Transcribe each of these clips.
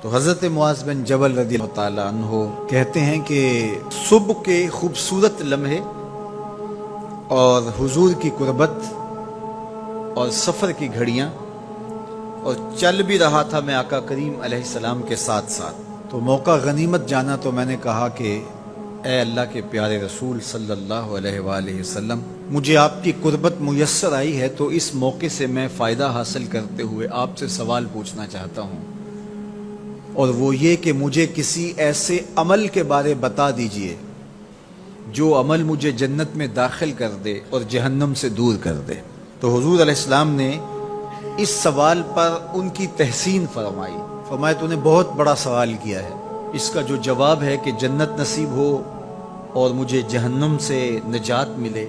تو حضرت معاذ بن جبل رضی اللہ تعالیٰ عنہ کہتے ہیں کہ صبح کے خوبصورت لمحے اور حضور کی قربت اور سفر کی گھڑیاں اور چل بھی رہا تھا میں آقا کریم علیہ السلام کے ساتھ ساتھ، تو موقع غنیمت جانا تو میں نے کہا کہ اے اللہ کے پیارے رسول صلی اللہ علیہ وآلہ وسلم، مجھے آپ کی قربت میسر آئی ہے تو اس موقع سے میں فائدہ حاصل کرتے ہوئے آپ سے سوال پوچھنا چاہتا ہوں، اور وہ یہ کہ مجھے کسی ایسے عمل کے بارے بتا دیجئے جو عمل مجھے جنت میں داخل کر دے اور جہنم سے دور کر دے۔ تو حضور علیہ السلام نے اس سوال پر ان کی تحسین فرمائی، فرمایا تو نے بہت بڑا سوال کیا ہے، اس کا جو جواب ہے کہ جنت نصیب ہو اور مجھے جہنم سے نجات ملے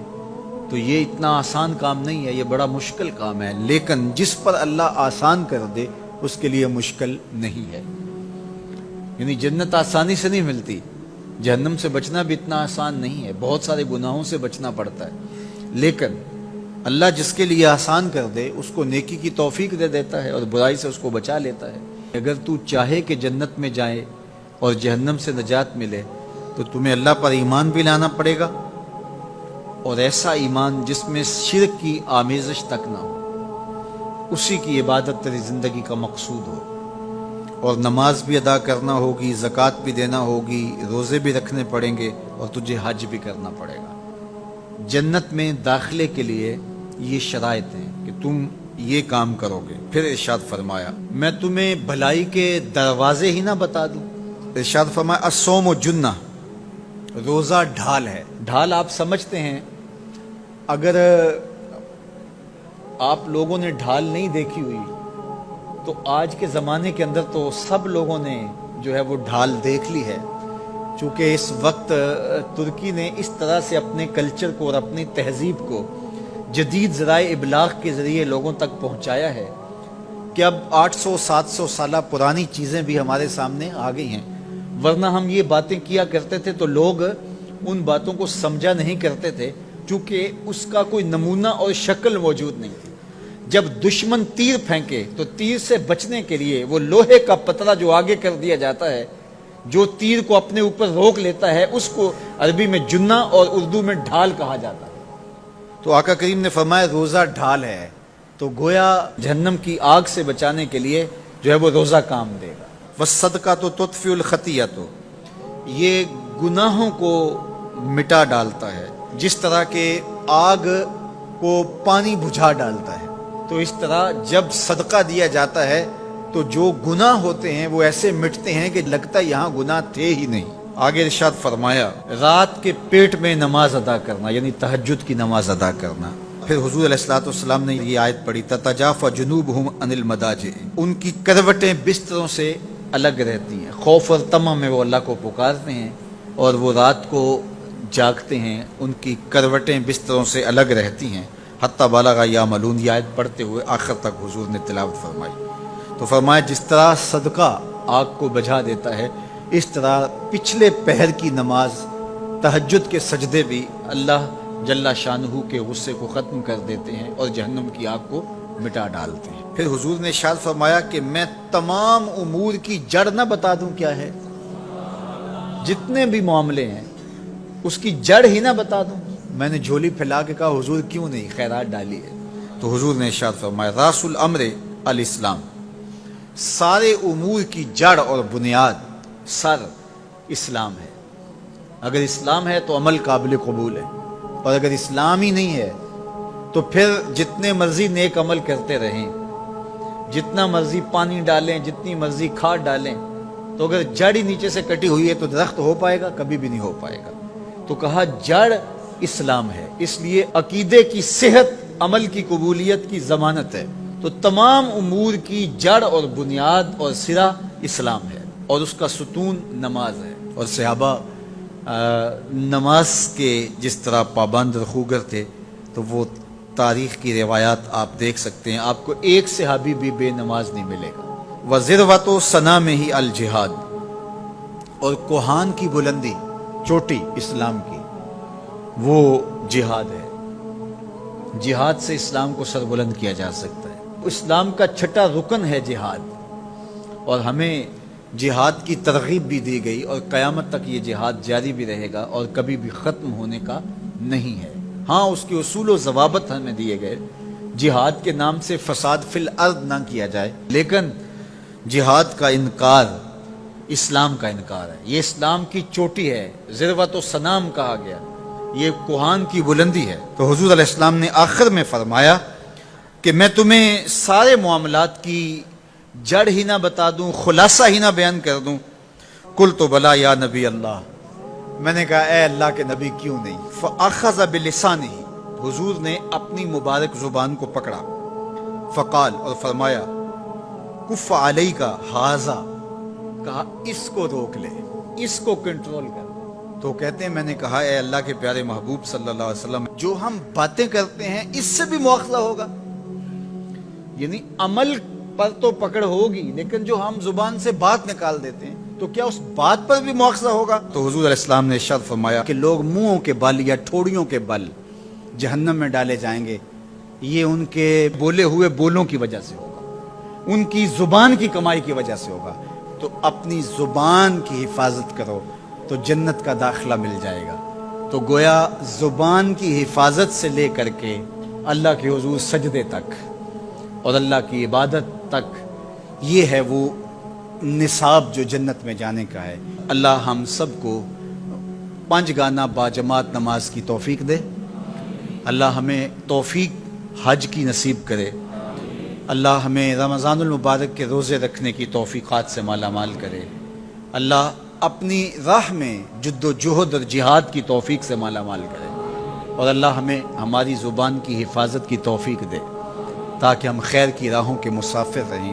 تو یہ اتنا آسان کام نہیں ہے، یہ بڑا مشکل کام ہے، لیکن جس پر اللہ آسان کر دے اس کے لیے مشکل نہیں ہے۔ یعنی جنت آسانی سے نہیں ملتی، جہنم سے بچنا بھی اتنا آسان نہیں ہے، بہت سارے گناہوں سے بچنا پڑتا ہے، لیکن اللہ جس کے لیے آسان کر دے اس کو نیکی کی توفیق دے دیتا ہے اور برائی سے اس کو بچا لیتا ہے۔ اگر تو چاہے کہ جنت میں جائے اور جہنم سے نجات ملے تو تمہیں اللہ پر ایمان بھی لانا پڑے گا، اور ایسا ایمان جس میں شرک کی آمیزش تک نہ ہو، اسی کی عبادت تیری زندگی کا مقصود ہو، اور نماز بھی ادا کرنا ہوگی، زکوٰۃ بھی دینا ہوگی، روزے بھی رکھنے پڑیں گے، اور تجھے حج بھی کرنا پڑے گا۔ جنت میں داخلے کے لیے یہ شرائط ہیں کہ تم یہ کام کرو گے۔ پھر ارشاد فرمایا میں تمہیں بھلائی کے دروازے ہی نہ بتا دوں؟ ارشاد فرمایا الصوم جنہ، روزہ ڈھال ہے۔ ڈھال آپ سمجھتے ہیں، اگر آپ لوگوں نے ڈھال نہیں دیکھی ہوئی تو آج کے زمانے کے اندر تو سب لوگوں نے جو ہے وہ ڈھال دیکھ لی ہے، چونکہ اس وقت ترکی نے اس طرح سے اپنے کلچر کو اور اپنی تہذیب کو جدید ذرائع ابلاغ کے ذریعے لوگوں تک پہنچایا ہے کہ اب 800-700 سالہ پرانی چیزیں بھی ہمارے سامنے آ گئی ہیں، ورنہ ہم یہ باتیں کیا کرتے تھے تو لوگ ان باتوں کو سمجھا نہیں کرتے تھے، چونکہ اس کا کوئی نمونہ اور شکل موجود نہیں تھی۔ جب دشمن تیر پھینکے تو تیر سے بچنے کے لیے وہ لوہے کا پتلا جو آگے کر دیا جاتا ہے، جو تیر کو اپنے اوپر روک لیتا ہے، اس کو عربی میں جنہ اور اردو میں ڈھال کہا جاتا ہے۔ تو آقا کریم نے فرمایا روزہ ڈھال ہے، تو گویا جہنم کی آگ سے بچانے کے لیے جو ہے وہ روزہ کام دے گا۔ وَالصَّدْقَةُ تُطْفِئُ الْخَطِیَّةَ، یہ گناہوں کو مٹا ڈالتا ہے، جس طرح کہ آگ کو پانی بجھا ڈالتا ہے، تو اس طرح جب صدقہ دیا جاتا ہے تو جو گناہ ہوتے ہیں وہ ایسے مٹتے ہیں کہ لگتا ہے یہاں گناہ تھے ہی نہیں۔ آگے ارشاد فرمایا رات کے پیٹ میں نماز ادا کرنا، یعنی تہجد کی نماز ادا کرنا۔ پھر حضور علیہ السلام نے یہ آیت پڑھی تتجافی جنوبہم عن المضاجع، ان کی کروٹیں بستروں سے الگ رہتی ہیں، خوف اور طمع میں وہ اللہ کو پکارتے ہیں اور وہ رات کو جاگتے ہیں، ان کی کروٹیں بستروں سے الگ رہتی ہیں، حتی بلغ یعملون، یہ آیت پڑھتے ہوئے آخر تک حضور نے تلاوت فرمائی۔ تو فرمایا جس طرح صدقہ آگ کو بجھا دیتا ہے، اس طرح پچھلے پہر کی نماز، تہجد کے سجدے بھی اللہ جل شانہ کے غصے کو ختم کر دیتے ہیں اور جہنم کی آگ کو مٹا ڈالتے ہیں۔ پھر حضور نے ارشاد فرمایا کہ میں تمام امور کی جڑ نہ بتا دوں کیا ہے؟ جتنے بھی معاملے ہیں اس کی جڑ ہی نہ بتا دوں؟ میں نے جھولی پھیلا کے کہا حضور کیوں نہیں، خیرات ڈالی ہے۔ تو حضور نے ارشاد فرمایا راس الامر الاسلام، سارے امور کی جڑ اور بنیاد، سر اسلام ہے۔ اگر اسلام ہے تو عمل قابل قبول ہے، اور اگر اسلام ہی نہیں ہے تو پھر جتنے مرضی نیک عمل کرتے رہیں، جتنا مرضی پانی ڈالیں، جتنی مرضی کھاد ڈالیں، تو اگر جڑ ہی نیچے سے کٹی ہوئی ہے تو درخت ہو پائے گا؟ کبھی بھی نہیں ہو پائے گا۔ تو کہا جڑ اسلام ہے، اس لیے عقیدے کی صحت عمل کی قبولیت کی ضمانت ہے۔ تو تمام امور کی جڑ اور بنیاد اور سرا اسلام ہے، اور اس کا ستون نماز ہے۔ اور صحابہ نماز کے جس طرح پابند رخوگر تھے، تو وہ تاریخ کی روایات آپ دیکھ سکتے ہیں، آپ کو ایک صحابی بھی بے نماز نہیں ملے گا۔ وَذِرْوَةُ صَنَامِهِ الْجِهَادِ، اور کوہان کی بلندی، چوٹی اسلام کی، وہ جہاد ہے۔ جہاد سے اسلام کو سربلند کیا جا سکتا ہے۔ اسلام کا چھٹا رکن ہے جہاد، اور ہمیں جہاد کی ترغیب بھی دی گئی اور قیامت تک یہ جہاد جاری بھی رہے گا اور کبھی بھی ختم ہونے کا نہیں ہے۔ ہاں اس کے اصول و ضوابط ہمیں دیے گئے، جہاد کے نام سے فساد فی الارض نہ کیا جائے، لیکن جہاد کا انکار اسلام کا انکار ہے۔ یہ اسلام کی چوٹی ہے، ذروۃ و سنام کہا گیا، یہ کوہان کی بلندی ہے۔ تو حضور علیہ السلام نے آخر میں فرمایا کہ میں تمہیں سارے معاملات کی جڑ ہی نہ بتا دوں، خلاصہ ہی نہ بیان کر دوں؟ قلت بلا یا نبی اللہ، میں نے کہا اے اللہ کے نبی کیوں نہیں؟ فاخذ بلسانہ، حضور نے اپنی مبارک زبان کو پکڑا، فقال، اور فرمایا، کف علیک ھذا، کہا اس کو روک لے، اس کو کنٹرول کر۔ تو کہتے ہیں میں نے کہا اے اللہ کے پیارے محبوب صلی اللہ علیہ وسلم، جو ہم باتیں کرتے ہیں اس سے بھی مواخذہ ہوگا؟ یعنی عمل پر تو پکڑ ہوگی، لیکن جو ہم زبان سے بات نکال دیتے ہیں تو کیا اس بات پر بھی مواخذہ ہوگا؟ تو حضور علیہ السلام نے ارشاد فرمایا کہ لوگ منہوں کے بل یا ٹھوڑیوں کے بل جہنم میں ڈالے جائیں گے، یہ ان کے بولے ہوئے بولوں کی وجہ سے ہوگا، ان کی زبان کی کمائی کی وجہ سے ہوگا۔ تو اپنی زبان کی حفاظت کرو تو جنت کا داخلہ مل جائے گا۔ تو گویا زبان کی حفاظت سے لے کر کے اللہ کے حضور سجدے تک اور اللہ کی عبادت تک، یہ ہے وہ نصاب جو جنت میں جانے کا ہے۔ اللہ ہم سب کو 5 گانا باجماعت نماز کی توفیق دے، اللہ ہمیں توفیق حج کی نصیب کرے، اللہ ہمیں رمضان المبارک کے روزے رکھنے کی توفیقات سے مالا مال کرے، اللہ اپنی راہ میں جد و جہد اور جہاد کی توفیق سے مالا مال کرے، اور اللہ ہمیں ہماری زبان کی حفاظت کی توفیق دے تاکہ ہم خیر کی راہوں کے مسافر رہیں۔